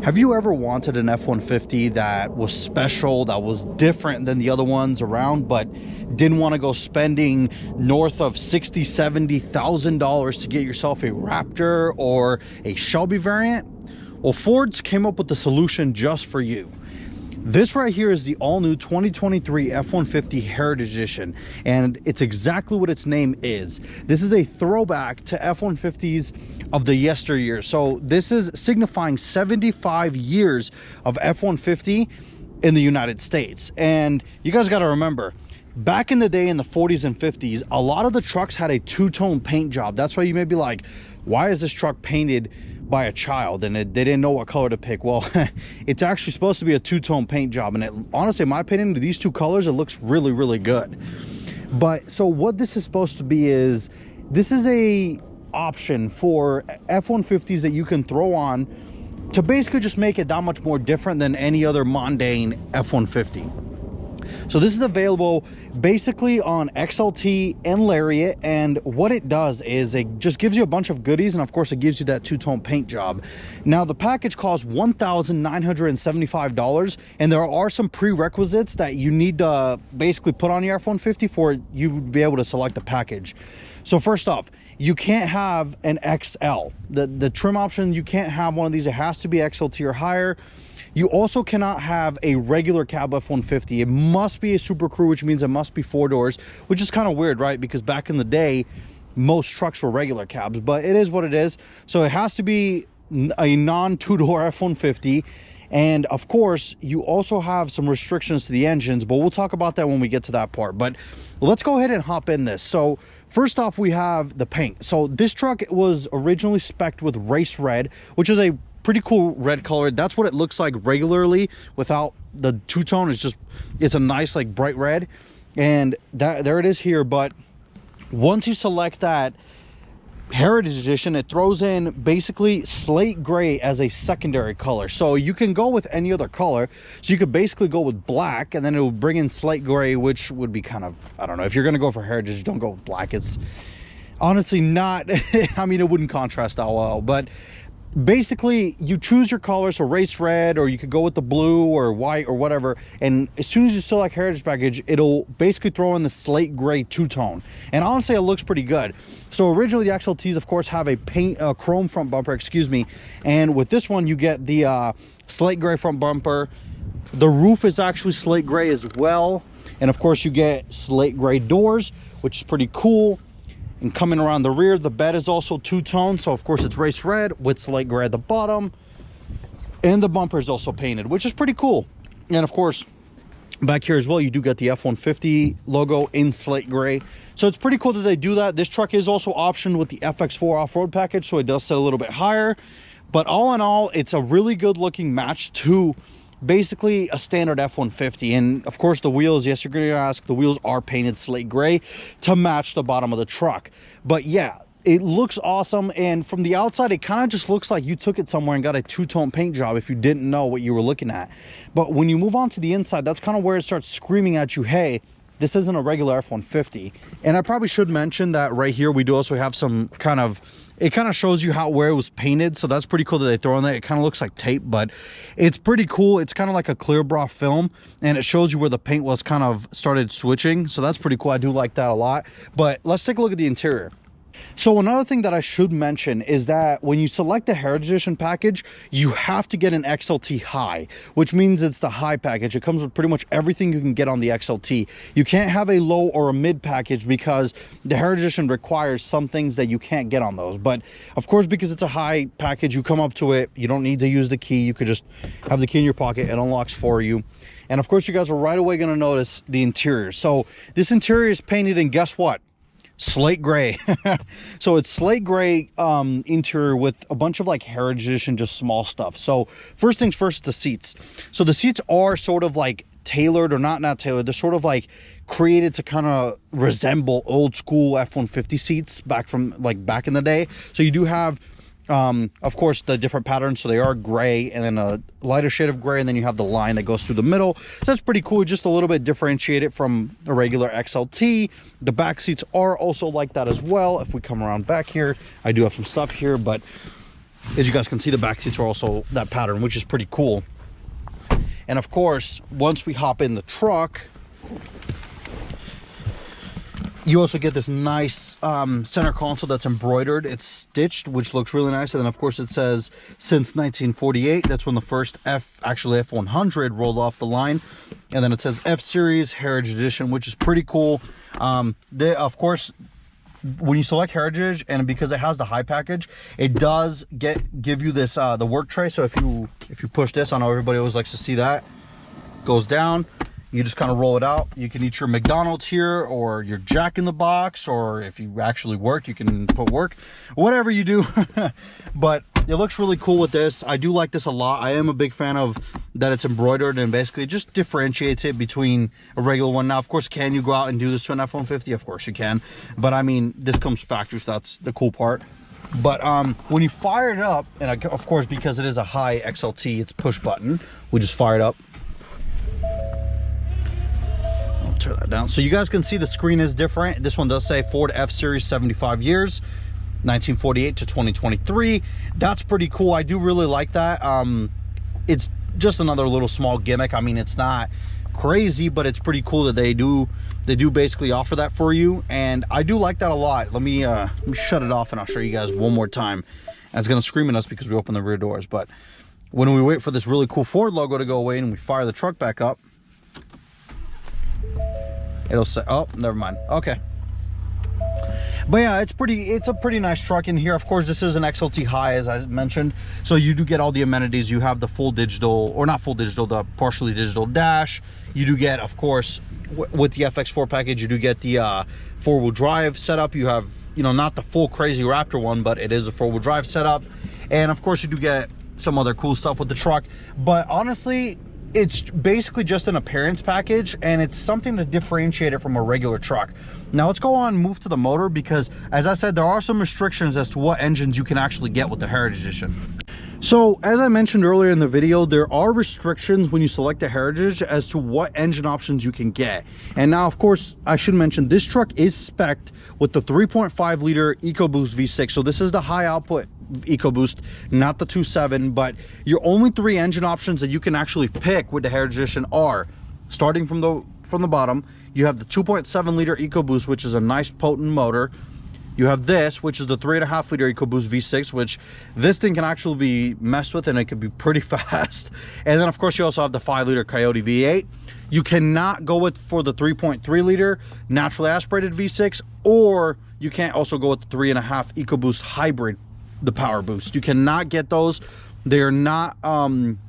Have you ever wanted an F-150 that was special, that was different than the other ones around, but didn't want to go spending north of $60,000, $70,000 to get yourself a Raptor or a Shelby variant? Well, Ford's came up with the solution just for you. This right here is the all-new 2023 F-150 Heritage Edition, and it's exactly what its name is. This is a throwback to F-150s of the yesteryear. So this is signifying 75 years of F-150 in the United States. And you guys got to remember, back in the day in the 40s and 50s, a lot of the trucks had a two-tone paint job. That's why you may be like, why is this truck painted by a child and they didn't know what color to pick? Well, it's actually supposed to be a two-tone paint job, and it honestly, in my opinion, these two colors, it looks really, really good. But so what this is supposed to be is, this is a option for F-150s that you can throw on to basically just make it that much more different than any other mundane F-150. So this is available basically on XLT and Lariat, and what it does is it just gives you a bunch of goodies, and of course it gives you that two-tone paint job. Now the package costs $1,975, and there are some prerequisites that you need to basically put on your F-150 for you to be able to select the package. So first off, you can't have an XL. The trim option, you can't have one of these. It has to be XLT or higher. You also cannot have a regular cab F-150. It must be a Super Crew, which means it must be 4 doors, which is kind of weird, right? Because back in the day, most trucks were regular cabs, but it is what it is. So it has to be a non-2-door F-150. And of course, you also have some restrictions to the engines, but we'll talk about that when we get to that part. But let's go ahead and hop in this. So first off, we have the paint. So this truck was originally spec'd with race red, which is a pretty cool red color. That's what it looks like regularly without the two-tone. It's a nice, like, bright red, and there it is here. But once you select that Heritage Edition, it throws in basically slate gray as a secondary color. So you can go with any other color. So you could basically go with black, and then it will bring in slate gray, which would be kind of, I don't know, if you're going to go for Heritage, don't go with black. It's honestly not I mean, it wouldn't contrast that well. But basically you choose your color, so race red, or you could go with the blue or white or whatever, and as soon as you select Heritage package, it'll basically throw in the slate gray two-tone, and honestly it looks pretty good. So originally the XLTs, of course, have a chrome front bumper, excuse me, and with this one you get the slate gray front bumper. The roof is actually slate gray as well, and of course you get slate gray doors, which is pretty cool. And coming around the rear, the bed is also two-tone, so of course it's race red with slate gray at the bottom, and the bumper is also painted, which is pretty cool. And of course back here as well, you do get the F-150 logo in slate gray, so it's pretty cool that they do that. This truck is also optioned with the FX4 off-road package, so it does sit a little bit higher, but all in all, it's a really good looking match to basically a standard F-150. And of course the wheels, yes, you're gonna ask, the wheels are painted slate gray to match the bottom of the truck. But yeah, it looks awesome, and from the outside it kind of just looks like you took it somewhere and got a two-tone paint job if you didn't know what you were looking at. But when you move on to the inside, that's kind of where it starts screaming at you, hey, this isn't a regular F-150. And I probably should mention that right here we do also have some kind of, it kind of shows you where it was painted, so that's pretty cool that they throw in there. It kind of looks like tape, but it's pretty cool. It's kind of like a clear bra film, and it shows you where the paint was kind of started switching, so that's pretty cool. I do like that a lot. But let's take a look at the interior. So another thing that I should mention is that when you select the Heritage Edition package, you have to get an XLT high, which means it's the high package. It comes with pretty much everything you can get on the XLT. You can't have a low or a mid package because the Heritage Edition requires some things that you can't get on those. But of course, because it's a high package, you come up to it, you don't need to use the key. You could just have the key in your pocket, it unlocks for you. And of course, you guys are right away going to notice the interior. So this interior is painted in, guess what? Slate gray. So it's slate gray interior with a bunch of like Heritage Edition, just small stuff. So first things first, the seats. So the seats are sort of like tailored, or not tailored, they're sort of like created to kind of resemble old school F-150 seats back in the day. So you do have of course the different patterns, so they are gray and then a lighter shade of gray, and then you have the line that goes through the middle. So that's pretty cool, just a little bit differentiated from a regular XLT. The back seats are also like that as well. If we come around back here, I do have some stuff here, but As you guys can see, the back seats are also that pattern, which is pretty cool. And of course, once we hop in the truck, you also get this nice center console that's embroidered. It's stitched, which looks really nice. And then of course it says since 1948. That's when the first F100 rolled off the line. And then it says F Series Heritage Edition, which is pretty cool. Of course, when you select Heritage, and because it has the high package, it does give you this the work tray. So if you push this, I know everybody always likes to see that, goes down. You just kind of roll it out. You can eat your McDonald's here, or your Jack in the Box, or if you actually work, you can put work, whatever you do. But it looks really cool with this. I do like this a lot. I am a big fan of that it's embroidered, and basically it just differentiates it between a regular one. Now, of course, can you go out and do this to an F-150? Of course you can. But I mean, this comes factory, so that's the cool part. But when you fire it up, and of course, because it is a high XLT, it's push button. We just fire it up. Turn that down so you guys can see the screen is different. This one does say Ford F Series 75 years 1948 to 2023. That's pretty cool. I do really like that. It's just another little small gimmick. I mean, it's not crazy, but it's pretty cool that they do basically offer that for you, and I do like that a lot. Let me shut it off and I'll show you guys one more time. And it's gonna scream at us because we open the rear doors, but when we wait for this really cool Ford logo to go away and we fire the truck back up, it'll say, oh, never mind. Okay. But yeah, it's a pretty nice truck in here. Of course, this is an XLT high, as I mentioned. So you do get all the amenities. You have the full digital, or not full digital, the partially digital dash. You do get, of course, with the FX4 package, you do get the four-wheel drive setup. You have, you know, not the full crazy Raptor one, but it is a four-wheel drive setup. And of course, you do get some other cool stuff with the truck. But honestly, it's basically just an appearance package, and it's something to differentiate it from a regular truck. Now let's go on and move to the motor, because as I said, there are some restrictions as to what engines you can actually get with the Heritage Edition. So as I mentioned earlier in the video, there are restrictions when you select the Heritage as to what engine options you can get. And now, of course, I should mention this truck is spec'd with the 3.5 liter EcoBoost V6. So this is the high output EcoBoost, not the 2.7, but your only three engine options that you can actually pick with the Heritage Edition are, starting from the bottom, you have the 2.7 liter EcoBoost, which is a nice potent motor. You have this, which is the 3.5 liter EcoBoost V6, which this thing can actually be messed with and it can be pretty fast. And then of course you also have the 5 liter Coyote V8. You cannot go for the 3.3 liter naturally aspirated V6, or you can't also go with the 3.5 EcoBoost hybrid, the power boost. You cannot get those. They're not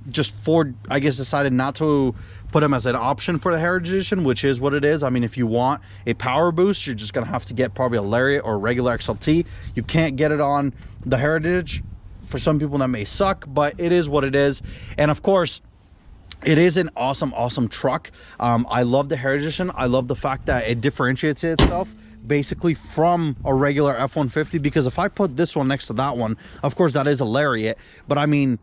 just Ford, I guess, decided not to put them as an option for the Heritage Edition, which is what it is. I mean, if you want a power boost, you're just gonna have to get probably a Lariat or a regular XLT. You can't get it on the Heritage. For some people that may suck, but it is what it is. And of course, it is an awesome truck. I love the Heritage Edition. I love the fact that it differentiates itself basically from a regular F-150, because if I put this one next to that one, of course that is a Lariat, but I mean,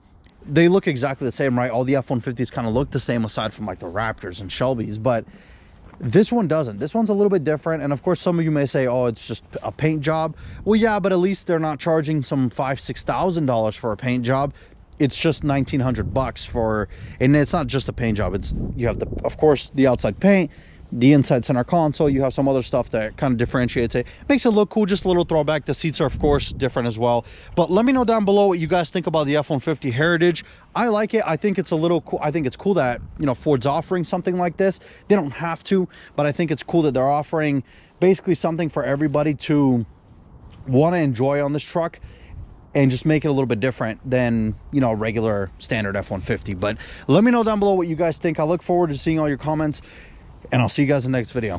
they look exactly the same, right? All the F-150s kind of look the same aside from like the Raptors and Shelbys, but this one doesn't. This one's a little bit different. And of course, some of you may say, oh, it's just a paint job. Well, yeah, but at least they're not charging some $5,000-$6,000 for a paint job. It's just $1,900 for, and it's not just a paint job. It's, you have the, of course, the outside paint, the inside center console. You have some other stuff that kind of differentiates it, makes it look cool. Just a little throwback. The seats are of course different as well. But let me know down below what you guys think about the F-150 Heritage. I like it. I think it's a little cool. I think it's cool that, you know, Ford's offering something like this. They don't have to, but I think it's cool that they're offering basically something for everybody to want to enjoy on this truck, and just make it a little bit different than, you know, a regular standard F-150. But let me know down below what you guys think. I look forward to seeing all your comments, and I'll see you guys in the next video.